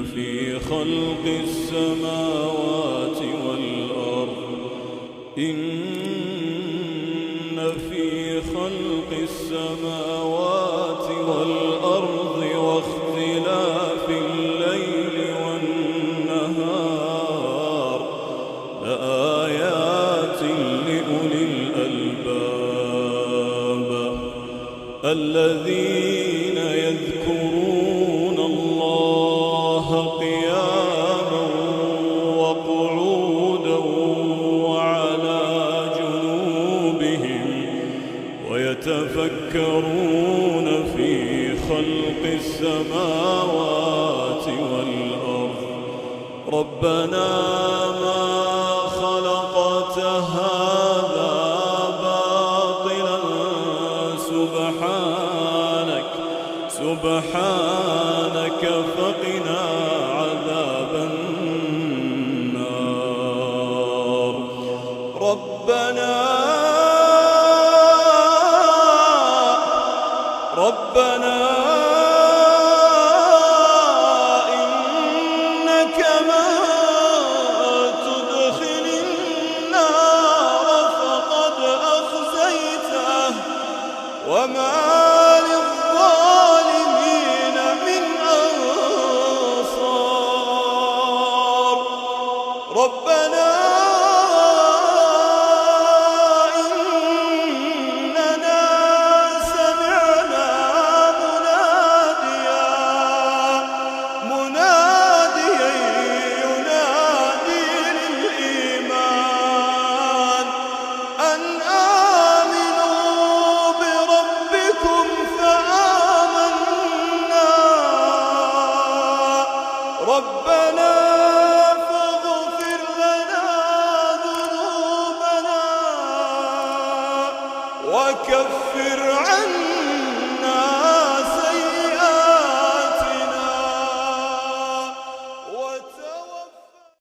في خلق السماوات والأرض واختلاف الليل والنهار لآيات لأولي الألباب الذين يذكرون الله قياما وقعودا وعلى جنوبهم ويتفكرون في خلق السماوات والأرض ربنا ما خلقت هذا باطلا سبحانك فقنا عذاب النار ربنا إنك من تدخل النار فقد أخزيته وما للظالمين من أنصار ربنا ربنا فاغفر لنا ذنوبنا وكفر عنا